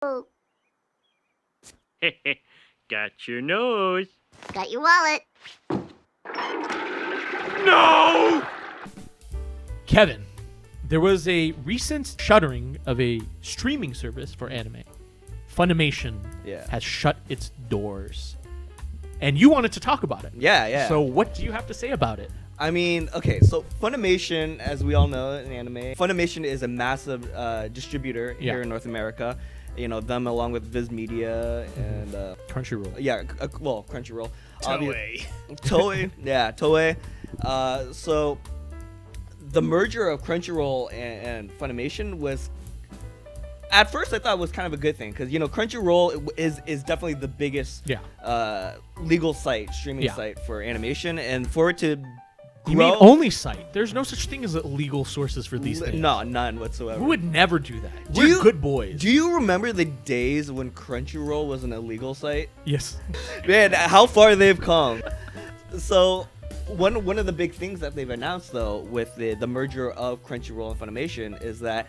Oh, Got your nose. got your wallet. No! Kevin, there was a recent shuttering of a streaming service for anime. Funimation has shut its doors. And you wanted to talk about it. Yeah. So what do you have to say about it? I mean, okay, so Funimation, as we all know in anime, Funimation is a massive distributor here in North America. You know, them along with Viz Media and... Crunchyroll. Yeah, well, Crunchyroll. Toei. Toei. So the merger of Crunchyroll and Funimation was... At first, I thought it was kind of a good thing because, you know, Crunchyroll is definitely the biggest legal site, streaming site for animation. And for it to grow... You mean only site? There's no such thing as legal sources for these things. No, none whatsoever. We would never do that. We're good boys. Do you remember the days when Crunchyroll was an illegal site? Yes. Man, how far they've come. So... One of the big things that they've announced, though, with the merger of Crunchyroll and Funimation is that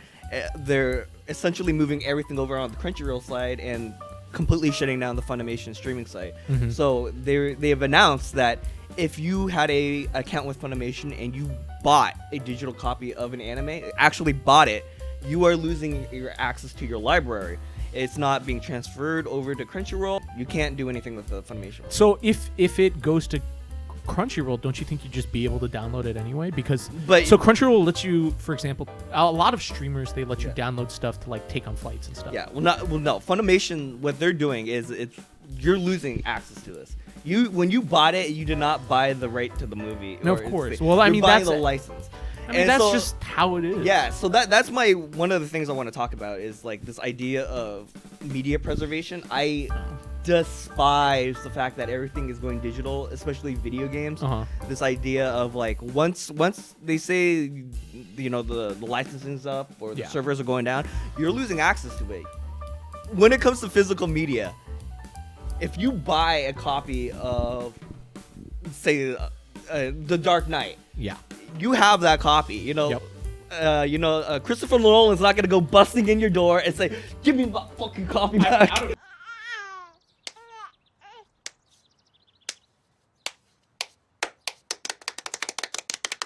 they're essentially moving everything over on the Crunchyroll side and completely shutting down the Funimation streaming site. So they have announced that if you had a account with Funimation and you bought a digital copy of an anime, actually bought it, you are losing your access to your library. It's not being transferred over to Crunchyroll. You can't do anything with the Funimation. So if it goes to Crunchyroll, don't you think you'd just be able to download it anyway? So Crunchyroll lets you, for example, a lot of streamers, they let you download stuff to like take on flights and stuff. Yeah, no. Funimation, what they're doing is you're losing access to this. When you bought it, you did not buy the right to the movie. No, of course. Well, I mean, buying that's the license. I mean, that's just how it is. Yeah, so that's one of the things I want to talk about is like this idea of media preservation. I despise the fact that everything is going digital, especially video games. This idea of like once they say, you know, the licensing's up or the servers are going down, you're losing access to it. When it comes to physical media, if you buy a copy of, say, The Dark Knight, you have that copy. You know, Christopher Nolan's not gonna go busting in your door and say, "Give me my fucking copy back."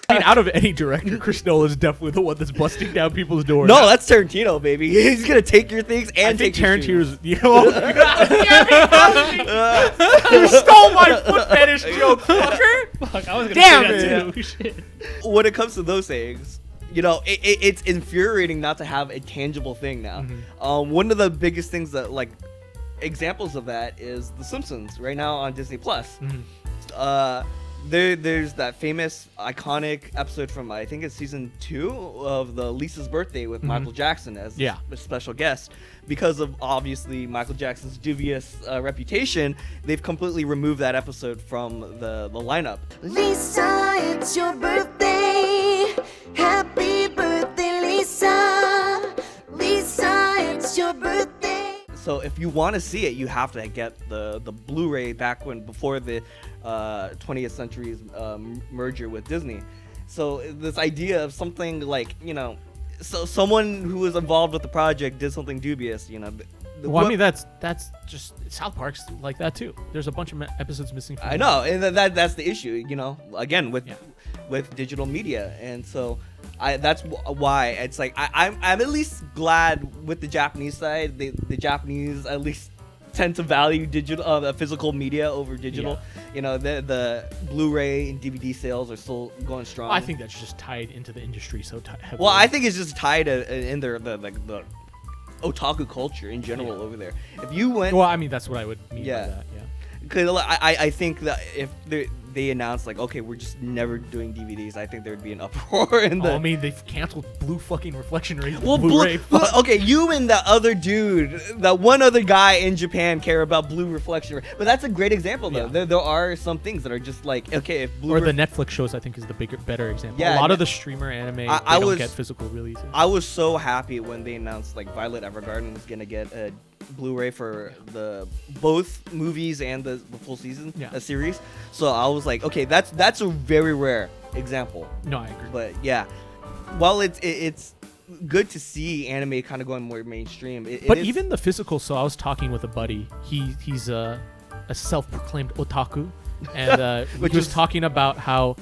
I mean, out of any director, Chris Nolan is definitely the one that's busting down people's doors. No, that's Tarantino, baby. He's gonna take your things and take your shoes. Tarantino's. You stole my foot fetish joke, fucker. Fuck, I was gonna Damn say that it. too. Shit. When it comes to those things, you know, it's infuriating not to have a tangible thing now. One of the biggest things that, like, examples of that is The Simpsons right now on Disney Plus. There's that famous, iconic episode from, I think it's season 2 of the Lisa's Birthday with Michael Jackson as a special guest. Because of, obviously, Michael Jackson's dubious reputation, they've completely removed that episode from the lineup. Lisa, it's your birthday. Happy birthday, Lisa. Lisa, it's your birthday. So if you want to see it, you have to get the Blu-ray before the 20th century's merger with Disney. So this idea of something like, you know, so someone who was involved with the project did something dubious, you know. Well, I mean, that's just South Park's like that too. There's a bunch of episodes missing. I know, and that's the issue, you know. Again, with digital media, and so that's why it's like I'm at least glad with the Japanese side. The Japanese at least tend to value digital, physical media over digital. You know, the Blu-ray and DVD sales are still going strong. I think that's just tied into the industry so heavily. Well, I think it's just tied in the otaku culture in general over there. If you went, well, I mean, that's what I would mean by that. Because I think that if they announced like, okay, we're just never doing DVDs, I think there would be an uproar in the. I mean, they've canceled blue fucking reflection rates. Well, Blu-ray. Okay, you and that other dude, that one other guy in Japan care about blue reflection rate. But that's a great example, though. There are some things that are just like, okay, if blue. Or the Netflix shows, I think, is the better example. A lot of the streamer anime, they don't get physical releases. I was so happy when they announced like Violet Evergarden was gonna get a Blu-ray for both movies and the full season series. So I was like, okay, that's a very rare example. No, I agree. But yeah, while it's good to see anime kind of going more mainstream. But even the physical. So I was talking with a buddy. He's a self-proclaimed otaku, and he was talking about how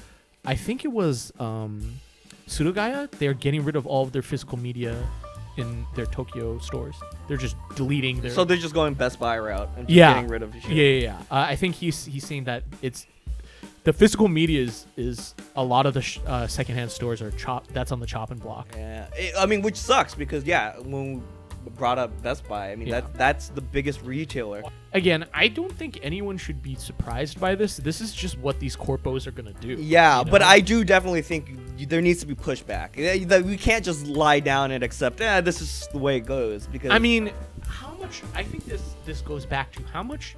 I think it was Surugaya. They're getting rid of all of their physical media in their Tokyo stores. They're just deleting their. So they're just going Best Buy route and just getting rid of the shit. Yeah. I think he's saying that it's the physical media is a lot of the secondhand stores are that's on the chopping block. Yeah, I mean, which sucks because when we brought up Best Buy, I mean that's the biggest retailer. Again, I don't think anyone should be surprised by this. This is just what these corpos are gonna do. Yeah, you know? but I do definitely think there needs to be pushback. We can't just lie down and accept, this is the way it goes. Because I mean, how much? I think this goes back to how much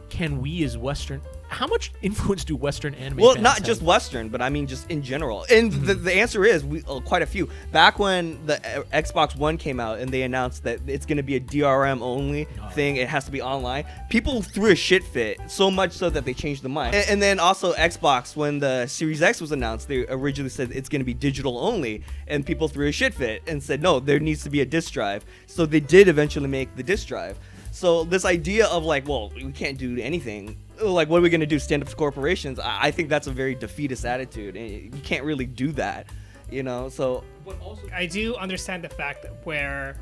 can we as Western. How much influence do Western anime Well, fans not have? just Western, but I mean just in general. And the answer is quite a few. Back when the Xbox One came out and they announced that it's going to be a DRM only thing, it has to be online, people threw a shit fit, so much so that they changed their mind. And then also Xbox, when the Series X was announced, they originally said it's going to be digital only, and people threw a shit fit and said, no, there needs to be a disc drive. So they did eventually make the disc drive. So this idea of like, well, we can't do anything. Like, what are we going to do? Stand up to corporations? I think that's a very defeatist attitude. And you can't really do that, you know? So. But also, I do understand the fact that where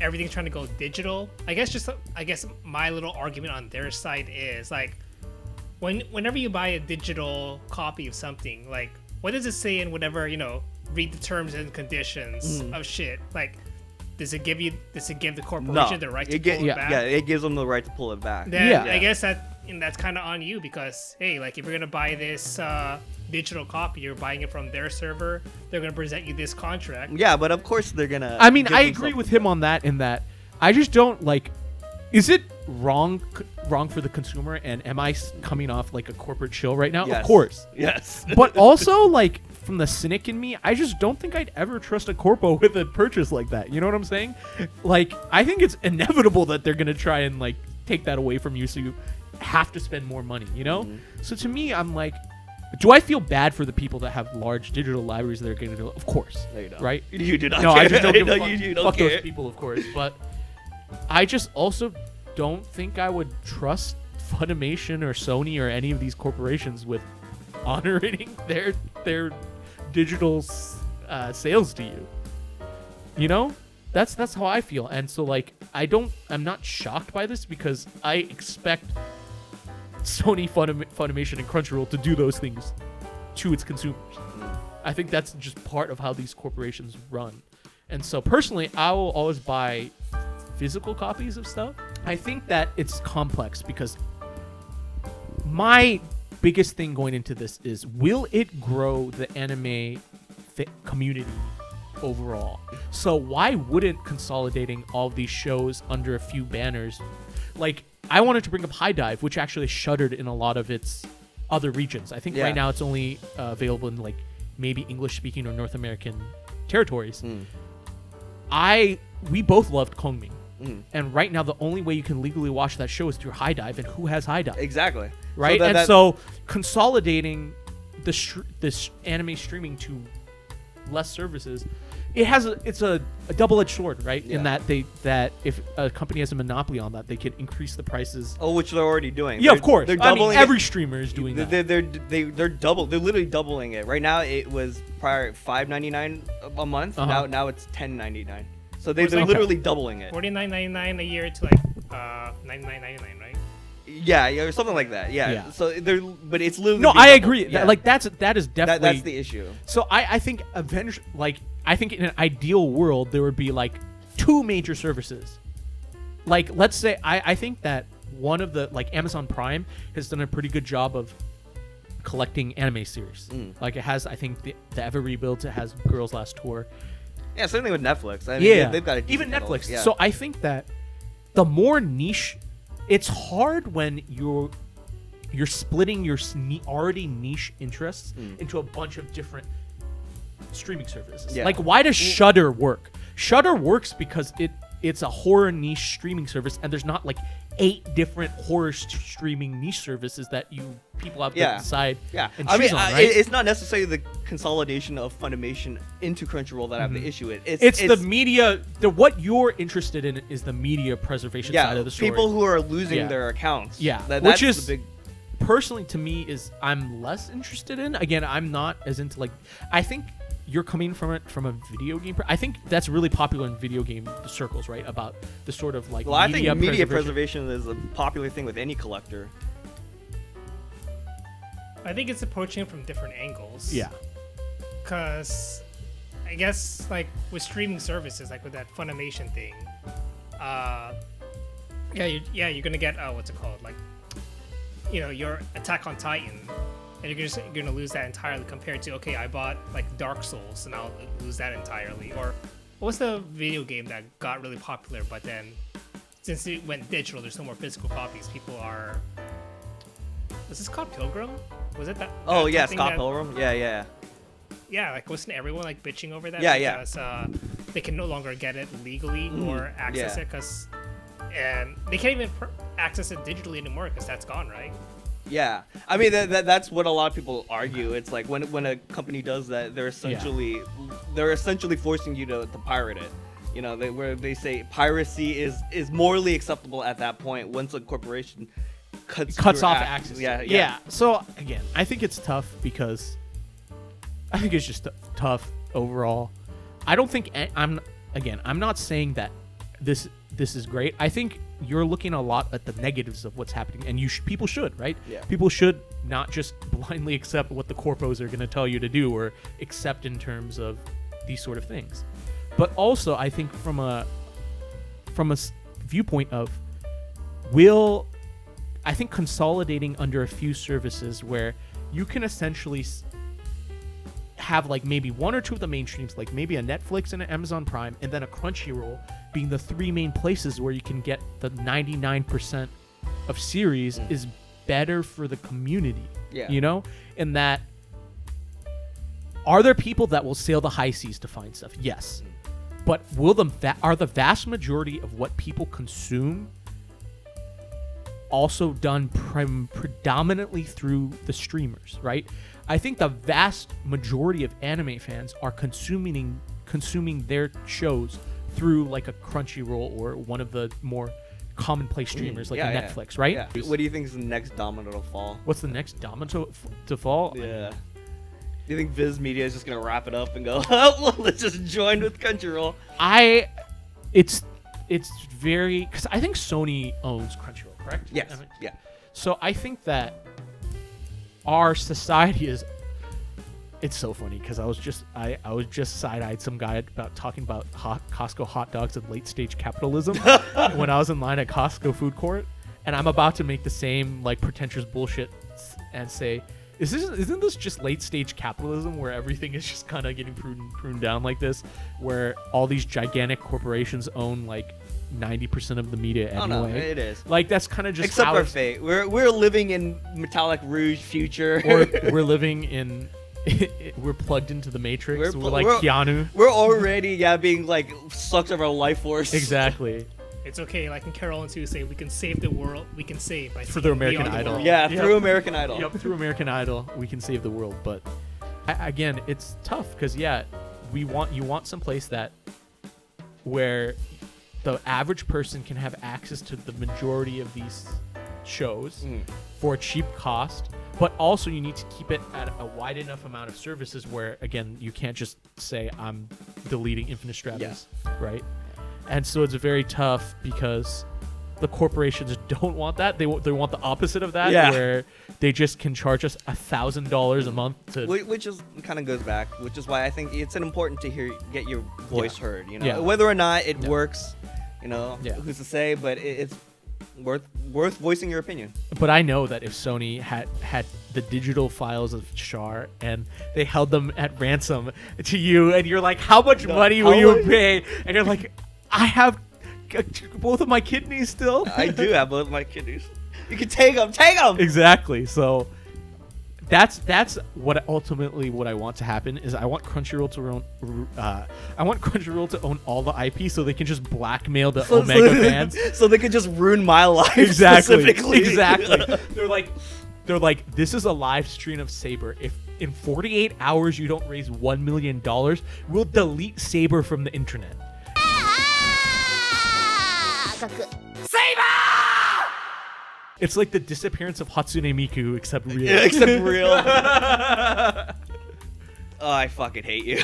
everything's trying to go digital. I guess my little argument on their side is like, whenever you buy a digital copy of something, like, what does it say in whatever, read the terms and conditions of shit? Like, does it give the corporation the right to pull it back? Yeah, it gives them the right to pull it back. Then I guess that's kind of on you because, hey, like if you're gonna buy this digital copy, you're buying it from their server. They're gonna present you this contract. Yeah, but of course they're gonna. I mean, I agree with him on that. In that, I just don't like. Is it wrong for the consumer? And am I coming off like a corporate shill right now? Yes. Of course. Yes. But also, like, from the cynic in me, I just don't think I'd ever trust a corpo with a purchase like that. You know what I'm saying? Like, I think it's inevitable that they're gonna try and like take that away from you, so you have to spend more money. You know? So to me, I'm like, do I feel bad for the people that have large digital libraries that are going to do? Of course. No, you don't. Right? You do not. No, care. I just don't give a fuck. You don't Fuck care. those people, of course. But I just also don't think I would trust Funimation or Sony or any of these corporations with honoring their digital sales to you. You know, that's how I feel. And so like I'm not shocked by this because I expect Sony, Funimation, and Crunchyroll to do those things to its consumers. I think that's just part of how these corporations run. And so personally, I will always buy physical copies of stuff. I think that it's complex because my biggest thing going into this is, will it grow the anime community overall? So why wouldn't consolidating all of these shows under a few banners, like I wanted to bring up High Dive, which actually shuttered in a lot of its other regions. I think right now it's only available in like maybe English speaking or North American territories. We both loved Kongming. And right now the only way you can legally watch that show is through High Dive, and who has High Dive? Exactly. Right? So so consolidating this anime streaming to less services, it's a double-edged sword, right? Yeah. In that if a company has a monopoly on that, they can increase the prices. Oh, which they're already doing. Yeah, of course. They're doubling every streamer is doing that. They're literally doubling it. Right now it was prior $5.99 a month. Now it's $10.99. So they're literally doubling it. $49.99 a year to like $99.99, right? Yeah, or something like that. Yeah. So but it's literally. No, I agree. Yeah. That is definitely that's the issue. So I think eventually, I think in an ideal world there would be like two major services. Like let's say I think that one of the Amazon Prime has done a pretty good job of collecting anime series. Like it has, I think the Eva Rebuild, it has Girls Last Tour. Yeah, certainly with Netflix. I mean, they've got even Netflix. Yeah. So I think that the more niche, it's hard when you're splitting your already niche interests into a bunch of different streaming services. Yeah. Like, why does Shudder work? Shudder works because it's a horror niche streaming service, and there's not like 8 different horror streaming niche services that people have to decide and I mean, choose on, right? it's not necessarily the consolidation of Funimation into Crunchyroll that I have the issue with. It's the media. What you're interested in is the media preservation side of the story. People who are losing their accounts. Yeah, that's which is the big. Personally, to me, is I'm less interested in. Again, I'm not as into like. I think you're coming from it from a video game. I think that's really popular in video game circles, right? About the sort of like. Well, I think media preservation is a popular thing with any collector. I think it's approaching it from different angles. Yeah. Because I guess like with streaming services, like with that Funimation thing, you're gonna get what's it called, like, you know, your Attack on Titan, and you're gonna lose that entirely compared to, okay, I bought like Dark Souls and I'll lose that entirely. Or what was the video game that got really popular, but then since it went digital, there's no more physical copies. People are. Was this called Pilgrim? Was it that? Oh yeah, Scott Pilgrim. Yeah. Yeah, like wasn't everyone like bitching over that? Yeah, because, they can no longer get it legally or access it and they can't even access it digitally anymore because that's gone, right? Yeah, I mean that's what a lot of people argue. It's like when a company does that, they're essentially forcing you to pirate it. You know, where they say piracy is morally acceptable at that point once a corporation cuts off access. Yeah. So again, I think it's tough because I think it's just tough overall. I don't think I'm not saying that this is great. I think you're looking a lot at the negatives of what's happening, and people should, right? Yeah. People should not just blindly accept what the corpos are going to tell you to do, or accept in terms of these sort of things. But also, I think from a viewpoint of I think consolidating under a few services where you can essentially have like maybe one or two of the mainstreams, like maybe a Netflix and an Amazon Prime, and then a Crunchyroll being the 3 main places where you can get the 99% of series is better for the community. Yeah. You know? And that, are there people that will sail the high seas to find stuff? Yes. But are the vast majority of what people consume also done predominantly through the streamers, right? I think the vast majority of anime fans are consuming their shows through like a Crunchyroll or one of the more commonplace streamers like a Netflix, right? Yeah. What do you think is the next domino to fall? What's the next domino to fall? Yeah. Do you think Viz Media is just gonna wrap it up and go, well, let's just join with Crunchyroll? It's very, because I think Sony owns Crunchyroll, correct? Yes. Yeah. So I think that our society is. It's so funny because I was just side-eyed some guy about talking about Costco hot dogs and late-stage capitalism when I was in line at Costco food court, and I'm about to make the same like pretentious bullshit and say, isn't this just late-stage capitalism where everything is just kind of getting pruned down like this, where all these gigantic corporations own like 90% of the media anyway? Oh no, it is. Like that's kind of just except our fate. We're living in Metallic Rouge future. Or we're living in. We're plugged into the Matrix. We're like Keanu. We're already being like sucked of our life force. Exactly. It's okay. Like in Carol and Sue say, we can save the world. We can save by through American Idol. Yeah, through American Idol. Yep, through American Idol, we can save the world. But again, it's tough because you want someplace where the average person can have access to the majority of these shows for a cheap cost. But also you need to keep it at a wide enough amount of services where, again, you can't just say, I'm deleting Infinite Stratus, right? And so it's very tough because the corporations don't want that. They want the opposite of that, where they just can charge us $1,000 a month to. Which is kind of goes back, which is why I think it's important to get your voice heard. You know, Yeah. whether or not it works, you know, Yeah. who's to say? But it's worth voicing your opinion. But I know that if Sony had the digital files of Char and they held them at ransom to you, and you're like, how much money will you pay? And you're like, I have both of my kidneys still. I do have both my kidneys. You can take them. Take them. Exactly. So that's what ultimately what I want to happen is I want Crunchyroll to own all the IP so they can just blackmail the Omega fans. So they could just ruin my life. Exactly. Specifically. Exactly. They're like, this is a live stream of Saber. If in 48 hours you don't raise $1 million, we'll delete Saber from the internet. It's like the disappearance of Hatsune Miku, except real. Yeah, except real. Oh, I fucking hate you.